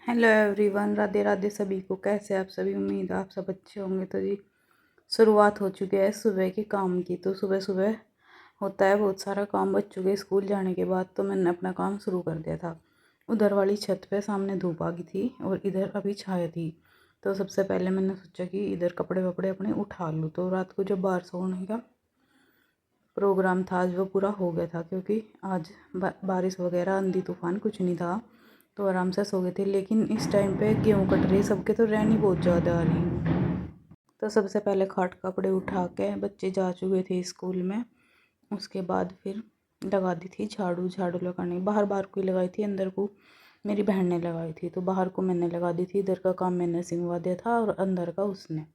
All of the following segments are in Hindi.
हेलो एवरीवन, राधे राधे सभी को। कैसे आप सभी? उम्मीद है आप सब अच्छे होंगे। तो जी शुरुआत हो चुकी है सुबह के काम की। तो सुबह सुबह होता है बहुत सारा काम। बच्चों के स्कूल जाने के बाद तो मैंने अपना काम शुरू कर दिया था। उधर वाली छत पे सामने धूप आ गई थी और इधर अभी छाया थी। तो सबसे पहले मैंने सोचा कि इधर कपड़े वपड़े अपने उठा लूँ। तो रात को जब बाहर सोने का प्रोग्राम था आज वो पूरा हो गया था, क्योंकि आज बारिश वगैरह आंधी तूफान कुछ नहीं था, तो आराम से सो गए थे। लेकिन इस टाइम पे गेहूँ कट रही सबके, तो रैनी बहुत ज़्यादा आ रही। तो सबसे पहले खाट कपड़े उठा के बच्चे जा चुके थे स्कूल में। उसके बाद फिर लगा दी थी झाड़ू। झाड़ू लगाने बाहर बाहर को ही लगाई थी, अंदर को मेरी बहन ने लगाई थी। तो बाहर को मैंने लगा दी थी। इधर का काम मैंने सिंगवा दिया था और अंदर का उसने।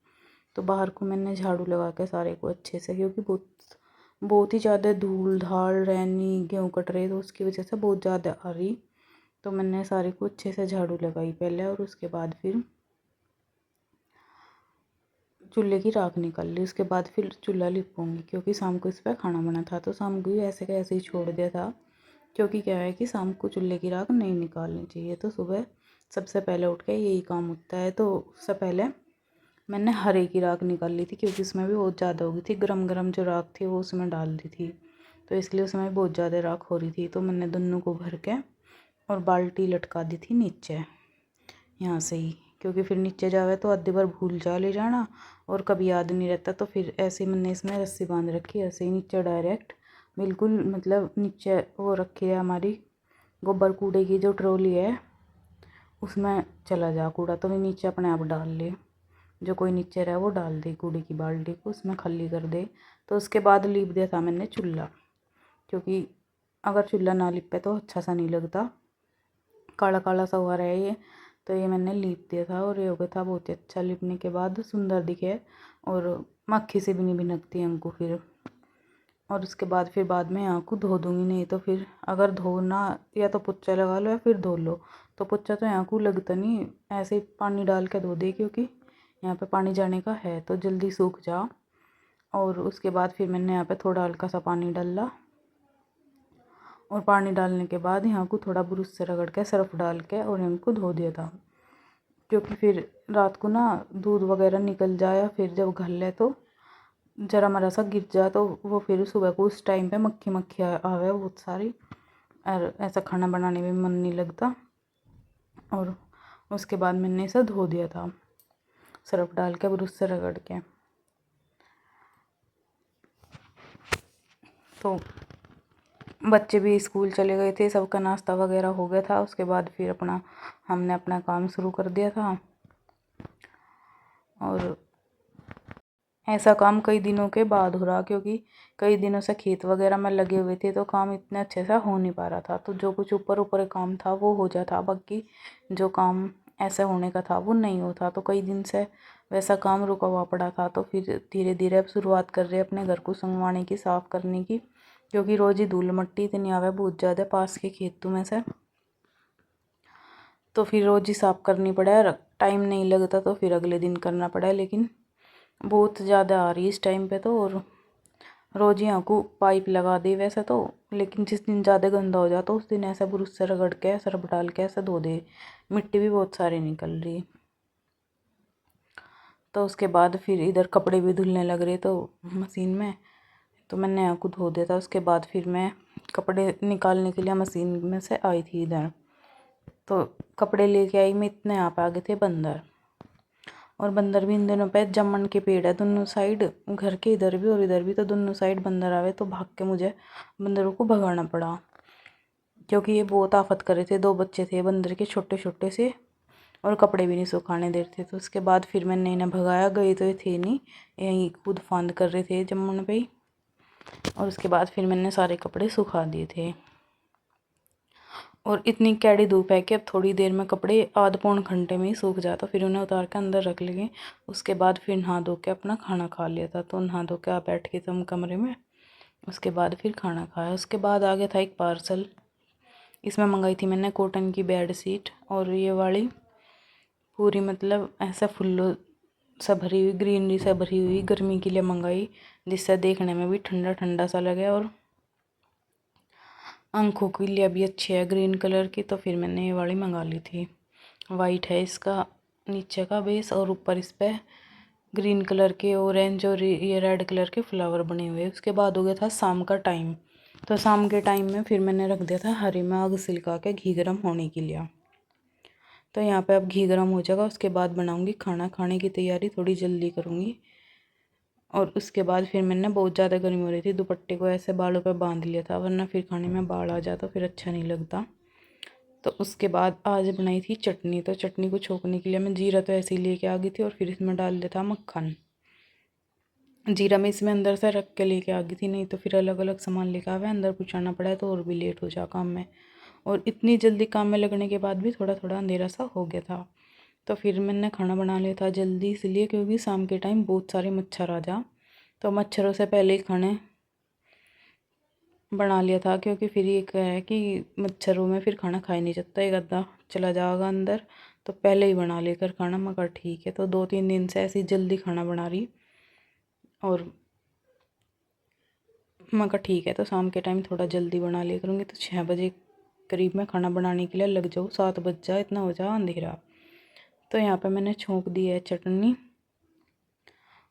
तो बाहर को मैंने झाड़ू लगा के सारे को अच्छे से, क्योंकि बहुत बहुत ही ज़्यादा धूल धाल रैनी गेहूँ कट रहे, तो उसकी वजह से बहुत ज़्यादा आ रही। तो मैंने सारे को अच्छे से झाड़ू लगाई पहले, और उसके बाद फिर चूल्हे की राख निकाल ली। उसके बाद फिर चूल्हा लिपूँगी, क्योंकि शाम को इस पर खाना बना था। तो शाम को ही ऐसे का ऐसे ही छोड़ दिया था, क्योंकि क्या है कि शाम को चूल्हे की राख नहीं निकालनी चाहिए। तो सुबह सबसे पहले उठ के यही काम होता है। तो उससे पहले मैंने हरे की राख निकाल ली थी, क्योंकि उसमें भी बहुत ज़्यादा हो गई थी। गरम गरम जो राख थी वो उसमें डाल दी थी, तो इसलिए उसमें बहुत ज़्यादा राख हो रही थी। तो मैंने दोनों को भर के और बाल्टी लटका दी थी नीचे यहाँ से ही, क्योंकि फिर नीचे जावे तो आधी बार भूल जा ले जाना और कभी याद नहीं रहता। तो फिर ऐसे ही मैंने इसमें रस्सी बांध रखी, ऐसे ही नीचे डायरेक्ट बिल्कुल, मतलब नीचे वो रखी है हमारी गोबर कूड़े की जो ट्रॉली है, उसमें चला जा कूड़ा। तो मैं नीचे अपने आप डाल ले, जो कोई नीचे रहे वो डाल दे कूड़े की बाल्टी को, उसमें खाली कर दे। तो उसके बाद लीप दिया था मैंने चूल्हा, क्योंकि अगर चूल्हा ना लिपे तो अच्छा सा नहीं लगता, काला काला सा हुआ रहे ये। तो ये मैंने लीप दिया था और ये हो गया था बहुत ही अच्छा। लिपने के बाद सुंदर दिखे और मक्खी से भी नहीं भिनकती हमको फिर। और उसके बाद फिर बाद में यहाँ को धो दूँगी, नहीं तो फिर अगर धोना या तो पोछा लगा लो या फिर धो लो। तो पोछा तो यहाँ को लगता नहीं, ऐसे ही पानी डाल के धो दे, क्योंकि यहाँ पे पानी जाने का है तो जल्दी सूख जा। और उसके बाद फिर मैंने यहाँ पे थोड़ा हल्का सा पानी डाला, और पानी डालने के बाद यहाँ को थोड़ा ब्रश से रगड़ के सर्फ डाल के और इनको धो दिया था, क्योंकि फिर रात को ना दूध वगैरह निकल जाए या फिर जब घल ले तो जरा मरा सा गिर जाए, तो वो फिर सुबह को उस टाइम पे मक्खी मक्खी आवे बहुत सारी, और ऐसा खाना बनाने में मन नहीं लगता। और उसके बाद मैंने इसे धो दिया था सर्फ डाल के ब्रश से रगड़ के। तो बच्चे भी स्कूल चले गए थे, सबका नाश्ता वगैरह हो गया था। उसके बाद फिर हमने अपना काम शुरू कर दिया था। और ऐसा काम कई दिनों के बाद हो रहा, क्योंकि कई दिनों से खेत वगैरह में लगे हुए थे, तो काम इतने अच्छे से हो नहीं पा रहा था। तो जो कुछ ऊपर ऊपर काम था वो हो जाता, बाकी जो काम ऐसे होने का था वो नहीं होता। तो कई दिन से वैसा काम रुका हुआ पड़ा था। तो फिर धीरे धीरे अब शुरुआत कर रहे अपने घर को संगवाने की, साफ़ करने की, क्योंकि रोज़ ही धूल मट्टी इतनी आवे बहुत ज़्यादा पास के खेतों में से। तो फिर रोज़ ही साफ़ करनी पड़े, टाइम नहीं लगता तो फिर अगले दिन करना पड़ा। लेकिन बहुत ज़्यादा आ रही इस टाइम पे तो, और रोज़ ही यहाँ को पाइप लगा दी वैसे तो। लेकिन जिस दिन ज़्यादा गंदा हो जाता उस दिन ऐसा ब्रश से रगड़ के सर्फ डाल के ऐसे धो दे, मिट्टी भी बहुत सारी निकल रही। तो उसके बाद फिर इधर कपड़े भी धुलने लग रहे तो मशीन में, तो मैंने यहाँ को धो दिया था। उसके बाद फिर मैं कपड़े निकालने के लिए मशीन में से आई थी इधर। तो कपड़े लेके आई मैं, इतने यहाँ पे आ गए थे बंदर। और बंदर भी इन दिनों पे जामुन के पेड़ है दोनों साइड, घर के इधर भी और इधर भी, तो दोनों साइड बंदर आवे। तो भाग के मुझे बंदरों को भगाना पड़ा, क्योंकि ये बहुत आफत कर रहे थे। दो बच्चे थे बंदर के छोटे छोटे से, और कपड़े भी नहीं सुखाने दे रहे थे। तो उसके बाद फिर मैंने इन्हें भगाया, गए तो ये थे नहीं, यहीं कूद फांद कर रहे थे जामुन पे ही। और उसके बाद फिर मैंने सारे कपड़े सुखा दिए थे। और इतनी कैडी धूप है कि अब थोड़ी देर में कपड़े आध पौन घंटे में ही सूख जाता। फिर उन्हें उतार के अंदर रख लिए। उसके बाद फिर नहा धो के अपना खाना खा लिया था। तो नहा धो के आप बैठ के तुम कमरे में, उसके बाद फिर खाना खाया। उसके बाद आ गया था एक पार्सल। इसमें मंगाई थी मैंने कॉटन की बेड शीट, और ये वाली पूरी मतलब ऐसा फुल्लो सा भरी हुई, ग्रीनरी सा भरी हुई, गर्मी के लिए मंगाई, जिससे देखने में भी ठंडा ठंडा सा लगे और आंखों के लिए भी अच्छी है ग्रीन कलर की। तो फिर मैंने ये वाली मंगा ली थी। वाइट है इसका नीचे का बेस, और ऊपर इस पर ग्रीन कलर के, ऑरेंज और ये रेड कलर के फ्लावर बने हुए। उसके बाद हो गया था शाम का टाइम। तो शाम के टाइम में फिर मैंने रख दिया था हरी में आग सिलका के घी गर्म होने के लिए। तो यहाँ पे अब घी गर्म हो जाएगा, उसके बाद बनाऊंगी खाना। खाने की तैयारी थोड़ी जल्दी करूँगी। और उसके बाद फिर मैंने बहुत ज़्यादा गर्मी हो रही थी, दुपट्टे को ऐसे बालों पे बांध लिया था, वरना फिर खाने में बाल आ जाता फिर अच्छा नहीं लगता। तो उसके बाद आज बनाई थी चटनी। तो चटनी को छोंकने के लिए मैं जीरा तो ऐसे ही लेके आ गई थी, और फिर इसमें डाल दिया था मक्खन। जीरा में इसमें अंदर से रख के लेके आ गई थी, नहीं तो फिर अलग अलग सामान लेके आवे अंदर पहुँचाना पड़ा तो और भी लेट हो जा काम में। और इतनी जल्दी काम में लगने के बाद भी थोड़ा थोड़ा अंधेरा सा हो गया था। तो फिर मैंने खाना बना लिया था जल्दी, इसलिए क्योंकि शाम के टाइम बहुत सारे मच्छर आ जा, तो मच्छरों से पहले ही खाने बना लिया था। क्योंकि फिर ये क्या है कि मच्छरों में फिर खाना खा ही नहीं जाता, एक आधा चला जाएगा अंदर, तो पहले ही बना लेकर खाना। मगर ठीक है, तो 2-3 दिन से ऐसी जल्दी खाना बना रही। और मगर ठीक है, तो शाम के टाइम थोड़ा जल्दी बना लिया करूँगी। तो 6 बजे करीब में खाना बनाने के लिए लग जाऊँ, 7 बज जाए, इतना हो जाए अंधेरा। तो यहाँ पे मैंने छोंक दी है चटनी,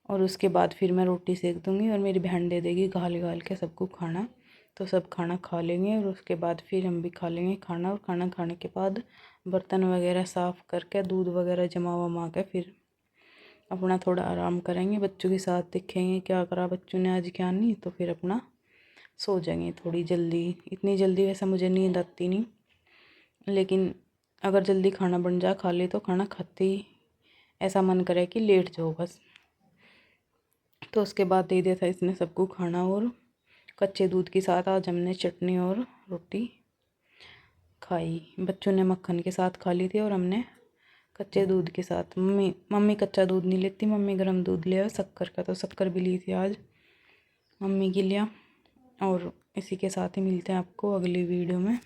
और उसके बाद फिर मैं रोटी सेक दूँगी, और मेरी बहन दे देगी घाल घाल के सबको खाना। तो सब खाना खा लेंगे, और उसके बाद फिर हम भी खा लेंगे खाना। और खाना खाने के बाद बर्तन वगैरह साफ़ करके, दूध वगैरह जमा वमा के, फिर अपना थोड़ा आराम करेंगे। बच्चों के साथ देखेंगे क्या करा बच्चों ने आज क्या नहीं, तो फिर अपना सो जाएंगे थोड़ी जल्दी। इतनी जल्दी वैसे मुझे नींद आती नहीं, लेकिन अगर जल्दी खाना बन जाए, खा ले, तो खाना खाते ही ऐसा मन करे कि लेट जाओ बस। तो उसके बाद दे दिया था इसने सबको खाना, और कच्चे दूध के साथ आज हमने चटनी और रोटी खाई। बच्चों ने मक्खन के साथ खा ली थी, और हमने कच्चे दूध के साथ। मम्मी कच्चा दूध नहीं लेती, मम्मी गर्म दूध ले शक्कर का, तो शक्कर भी ली थी आज मम्मी के लिए। और इसी के साथ ही मिलते हैं आपको अगली वीडियो में।